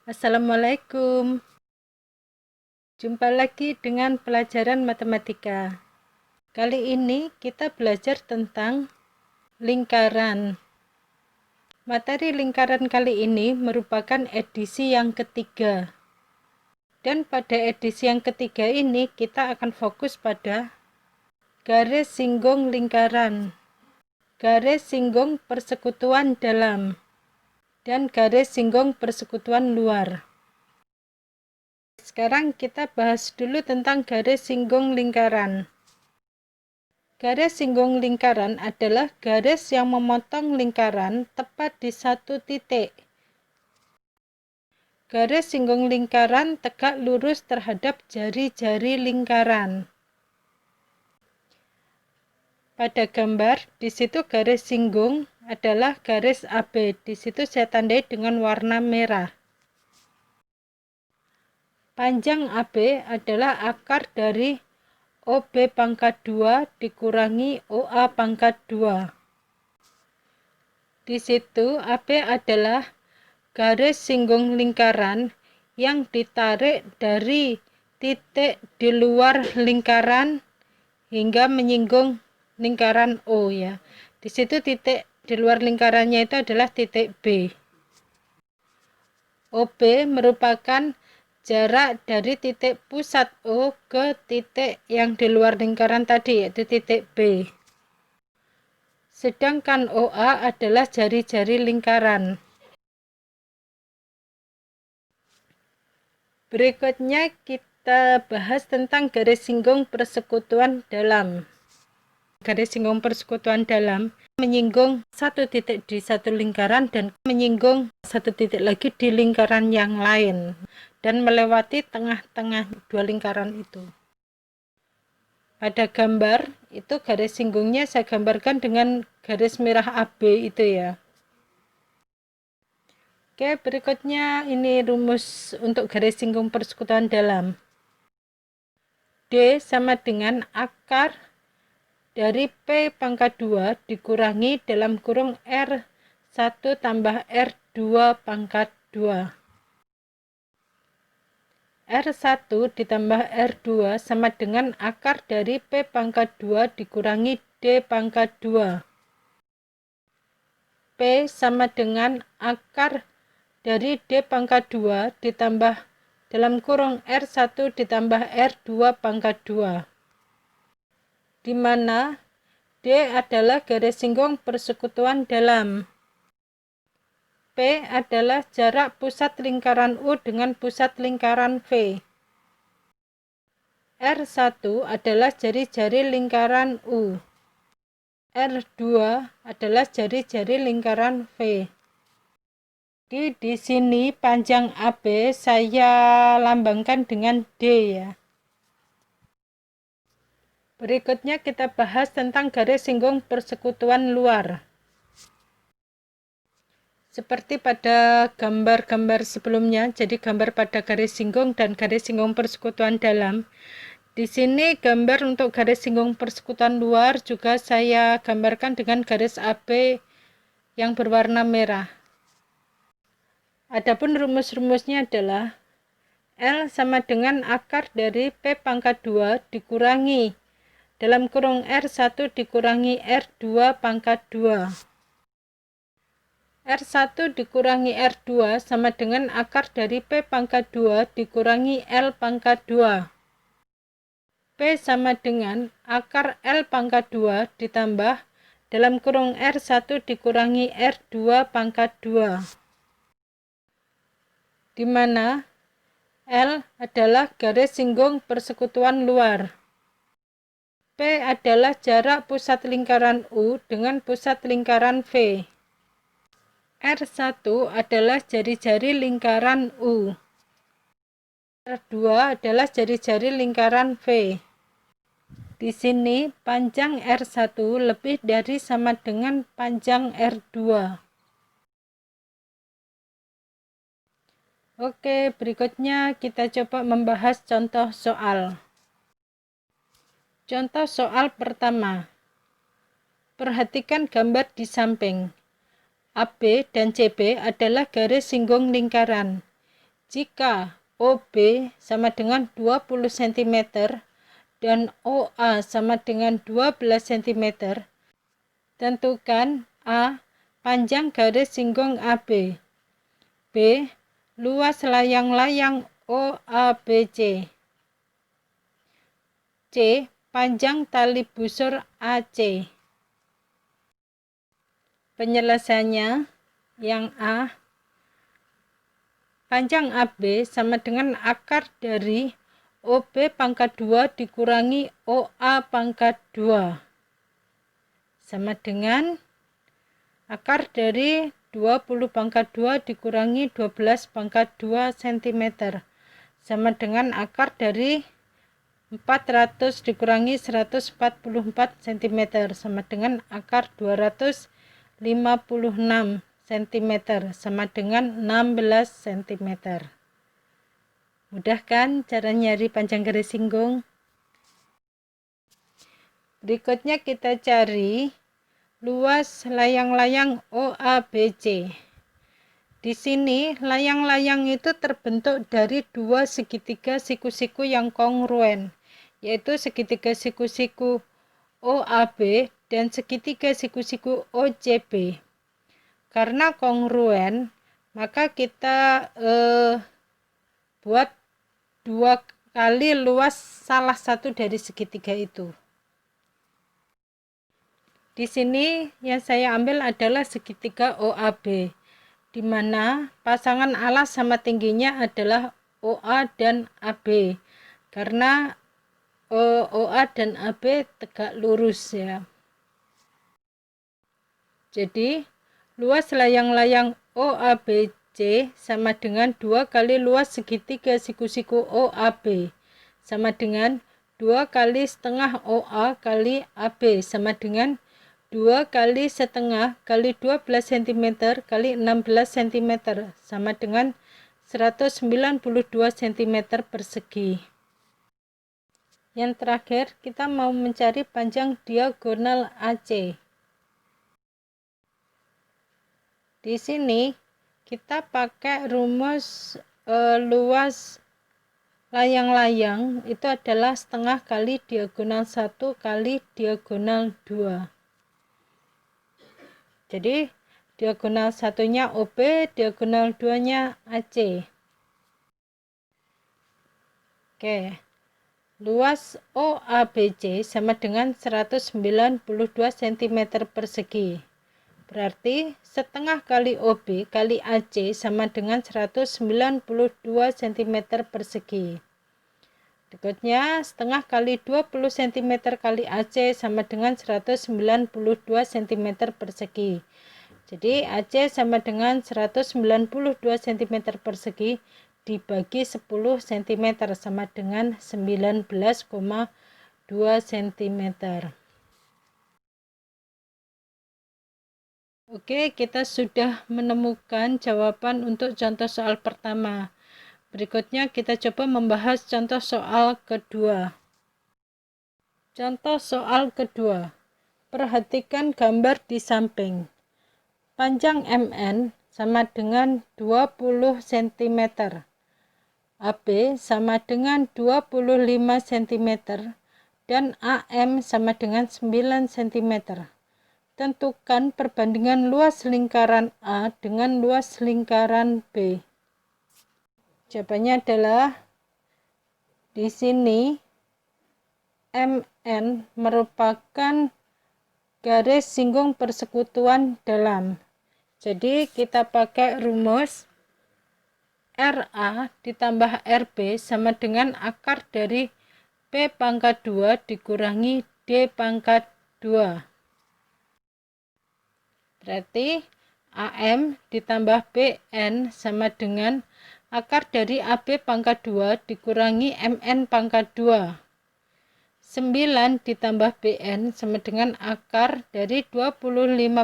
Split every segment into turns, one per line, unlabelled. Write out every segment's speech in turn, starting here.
Assalamualaikum. Jumpa lagi dengan pelajaran matematika. Kali ini kita belajar tentang lingkaran. Materi lingkaran kali ini merupakan edisi yang ketiga. Dan pada edisi yang ketiga ini kita akan fokus pada garis singgung lingkaran, garis singgung persekutuan dalam, dan garis singgung persekutuan luar. Sekarang kita bahas dulu tentang garis singgung lingkaran. Garis singgung lingkaran adalah garis yang memotong lingkaran tepat di satu titik. Garis singgung lingkaran tegak lurus terhadap jari-jari lingkaran. Pada gambar, di situ garis singgung adalah garis AB. Di situ saya tandai dengan warna merah. Panjang AB adalah akar dari OB pangkat 2 dikurangi OA pangkat 2. Di situ AB adalah garis singgung lingkaran yang ditarik dari titik di luar lingkaran hingga menyinggung lingkaran O ya. Di situ titik di luar lingkarannya itu adalah titik B. OB merupakan jarak dari titik pusat O ke titik yang di luar lingkaran tadi, yaitu titik B. Sedangkan OA adalah jari-jari lingkaran. Berikutnya kita bahas tentang garis singgung persekutuan dalam. Garis singgung persekutuan dalam menyinggung satu titik di satu lingkaran dan menyinggung satu titik lagi di lingkaran yang lain dan melewati tengah-tengah dua lingkaran itu. Pada gambar itu garis singgungnya saya gambarkan dengan garis merah AB itu ya. Oke, berikutnya ini rumus untuk garis singgung persekutuan dalam. D sama dengan akar dari P pangkat 2 dikurangi dalam kurung R1 tambah R2 pangkat 2. R1 ditambah R2 sama dengan akar dari P pangkat 2 dikurangi D pangkat 2. P sama dengan akar dari D pangkat 2 ditambah dalam kurung R1 ditambah R2 pangkat 2. Di mana D adalah garis singgung persekutuan dalam. P adalah jarak pusat lingkaran U dengan pusat lingkaran V. R1 adalah jari-jari lingkaran U. R2 adalah jari-jari lingkaran V. Di sini panjang AB saya lambangkan dengan D ya. Berikutnya kita bahas tentang garis singgung persekutuan luar. Seperti pada gambar-gambar sebelumnya, jadi gambar pada garis singgung dan garis singgung persekutuan dalam. Di sini gambar untuk garis singgung persekutuan luar juga saya gambarkan dengan garis AB yang berwarna merah. Adapun rumus-rumusnya adalah L sama dengan akar dari P pangkat 2 dikurangi dalam kurung R1 dikurangi R2 pangkat 2. R1 dikurangi R2 sama dengan akar dari P pangkat 2 dikurangi L pangkat 2. P sama dengan akar L pangkat 2 ditambah dalam kurung R1 dikurangi R2 pangkat 2. Di mana L adalah garis singgung persekutuan luar. P adalah jarak pusat lingkaran U dengan pusat lingkaran V. R1 adalah jari-jari lingkaran U. R2 adalah jari-jari lingkaran V. Di sini panjang R1 lebih dari sama dengan panjang R2. Oke, berikutnya kita coba membahas contoh soal. Contoh soal pertama. Perhatikan gambar di samping. AB dan CB adalah garis singgung lingkaran. Jika OB sama dengan 20 cm dan OA sama dengan 12 cm, tentukan A. Panjang garis singgung AB. B. Luas layang-layang OABC. C. Panjang tali busur AC. Penyelesaiannya yang A. Panjang AB sama dengan akar dari OB pangkat 2 dikurangi OA pangkat 2. Sama dengan akar dari 20 pangkat 2 dikurangi 12 pangkat 2 cm. Sama dengan akar dari 400 dikurangi 144 cm. Sama dengan akar 256 cm. Sama dengan 16 cm. Mudah kan cara nyari panjang garis singgung? Berikutnya kita cari luas layang-layang OABC. Di sini layang-layang itu terbentuk dari dua segitiga siku-siku yang kongruen, yaitu segitiga siku-siku OAB dan segitiga siku-siku OCB. Karena kongruen, maka kita buat dua kali luas salah satu dari segitiga itu. Di sini yang saya ambil adalah segitiga OAB, di mana pasangan alas sama tingginya adalah OA dan AB, karena OA dan AB tegak lurus ya. Jadi luas layang-layang OABC sama dengan 2 kali luas segitiga siku-siku OAB, sama dengan 2 kali setengah OA kali AB, sama dengan 2 kali setengah kali 12 cm kali 16 cm, sama dengan 192 cm persegi. Yang terakhir, kita mau mencari panjang diagonal AC. Di sini kita pakai rumus luas layang-layang itu adalah setengah kali diagonal 1 kali diagonal 2. Jadi diagonal satunya OB, diagonal 2-nya AC. Oke. Luas OABC sama dengan 192 cm persegi. Berarti setengah kali OB kali AC sama dengan 192 cm persegi. Berikutnya setengah kali 20 cm kali AC sama dengan 192 cm persegi. Jadi AC sama dengan 192 cm persegi dibagi 10 cm sama dengan 19,2 cm. Oke, kita sudah menemukan jawaban untuk contoh soal pertama. Berikutnya kita coba membahas contoh soal kedua. Contoh soal kedua. Perhatikan gambar di samping. Panjang MN sama dengan 20 cm. AB sama dengan 25 cm. Dan AM sama dengan 9 cm. Tentukan perbandingan luas lingkaran A dengan luas lingkaran B. Jawabannya adalah di sini MN merupakan garis singgung persekutuan dalam. Jadi kita pakai rumus RA ditambah RB sama dengan akar dari P pangkat 2 dikurangi D pangkat 2. Berarti AM ditambah BN sama dengan akar dari AB pangkat 2 dikurangi MN pangkat 2. 9 ditambah BN sama dengan akar dari 25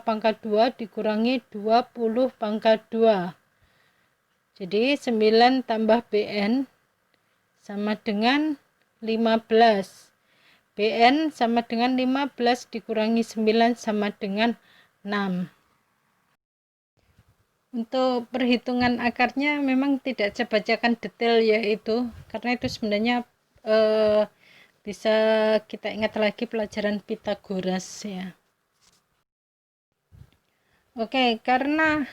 pangkat 2 dikurangi 20 pangkat 2. Jadi 9 tambah BN sama dengan 15. BN sama dengan 15 dikurangi 9 sama dengan 6. Untuk perhitungan akarnya memang tidak saya bacakan detail ya itu, karena itu sebenarnya bisa kita ingat lagi pelajaran Pitagoras ya. Oke, karena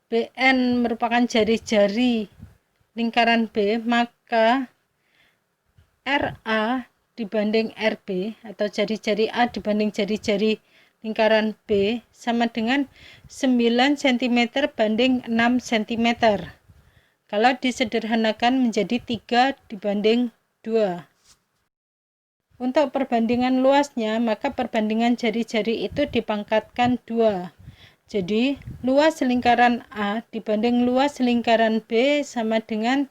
BN merupakan jari-jari lingkaran B, maka RA dibanding RB atau jari-jari A dibanding jari-jari lingkaran B sama dengan 9 cm banding 6 cm. Kalau disederhanakan menjadi 3 dibanding 2. Untuk perbandingan luasnya, maka perbandingan jari-jari itu dipangkatkan 2. Jadi, luas lingkaran A dibanding luas lingkaran B sama dengan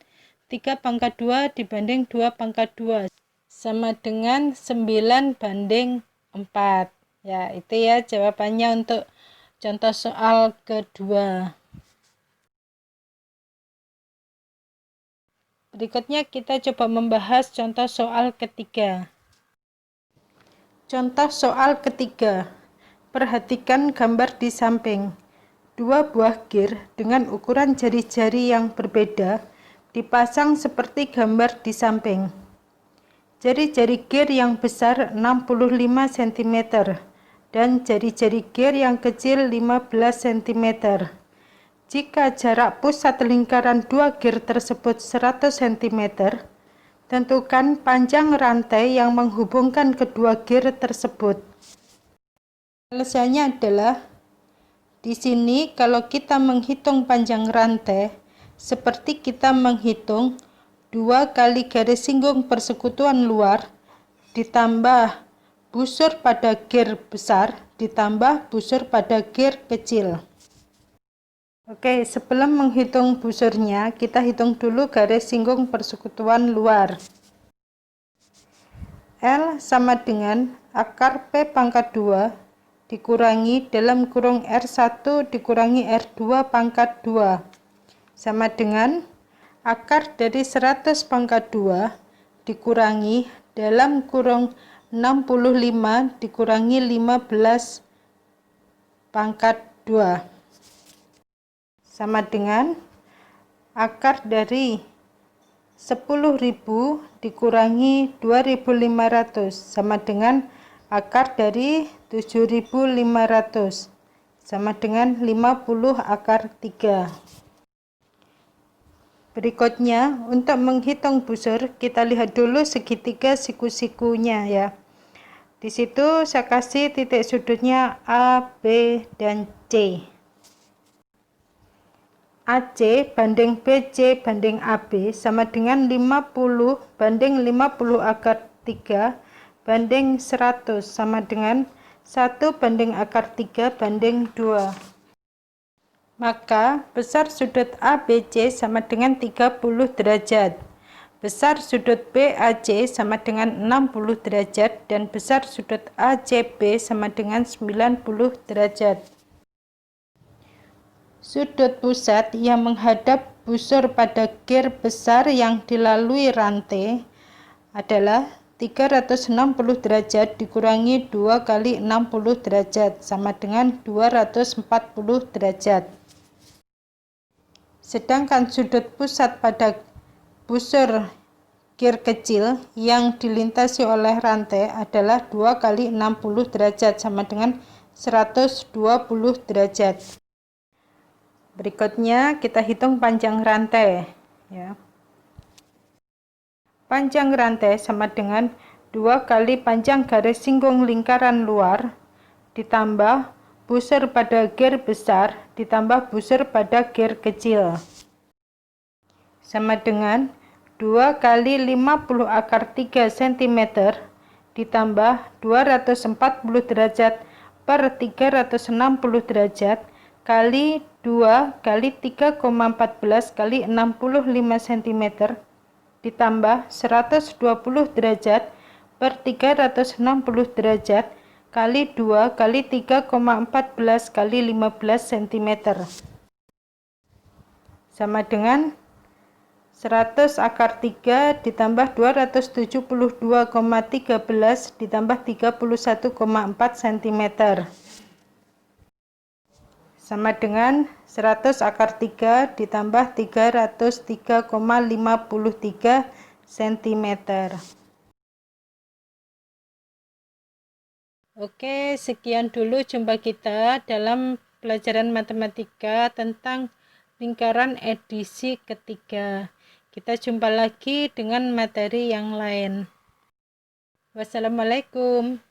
3 pangkat 2 dibanding 2 pangkat 2. Sama dengan 9 banding 4. Ya, itu ya jawabannya untuk contoh soal kedua. Berikutnya kita coba membahas contoh soal ketiga. Contoh soal ketiga. Perhatikan gambar di samping. Dua buah gear dengan ukuran jari-jari yang berbeda dipasang seperti gambar di samping. Jari-jari gear yang besar 65 cm dan jari-jari gear yang kecil 15 cm. Jika jarak pusat lingkaran dua gear tersebut 100 cm, tentukan panjang rantai yang menghubungkan kedua gear tersebut. Penyelesaiannya adalah di sini kalau kita menghitung panjang rantai seperti kita menghitung 2 kali garis singgung persekutuan luar ditambah busur pada gear besar ditambah busur pada gear kecil. Oke, sebelum menghitung busurnya, kita hitung dulu garis singgung persekutuan luar. L sama dengan akar P pangkat 2 dikurangi dalam kurung R1 dikurangi R2 pangkat 2 sama dengan akar dari 100 pangkat 2 dikurangi dalam kurung 65 dikurangi 15 pangkat 2 sama dengan akar dari 10.000 dikurangi 2.500 sama dengan akar dari 7.500 sama dengan 50 akar 3. Berikutnya, untuk menghitung busur, kita lihat dulu segitiga siku-sikunya ya. Di situ saya kasih titik sudutnya A, B, dan C. AC banding BC banding AB sama dengan 50 banding 50 akar 3 banding 100 sama dengan 1 banding akar 3 banding 2. Maka besar sudut ABC sama dengan 30 derajat. Besar sudut BAC sama dengan 60 derajat dan besar sudut ACB sama dengan 90 derajat. Sudut pusat yang menghadap busur pada gear besar yang dilalui rantai adalah 360 derajat dikurangi 2 kali 60 derajat sama dengan 240 derajat. Sedangkan sudut pusat pada busur gear kecil yang dilintasi oleh rantai adalah 2 kali 60 derajat sama dengan 120 derajat. Berikutnya kita hitung panjang rantai ya. Panjang rantai sama dengan 2 kali panjang garis singgung lingkaran luar ditambah busur pada gear besar ditambah busur pada gear kecil sama dengan 2 kali 50 akar 3 cm ditambah 240 derajat per 360 derajat kali 2 kali 3,14 kali 65 cm ditambah 120 derajat per 360 derajat kali 2 kali 3,14 kali 15 cm sama dengan 100 akar 3 ditambah 272,13 ditambah 31,4 cm sama dengan 100 akar 3 ditambah 303,53 cm. Oke, sekian dulu jumpa kita dalam pelajaran matematika tentang lingkaran edisi ketiga. Kita jumpa lagi dengan materi yang lain. Wassalamualaikum.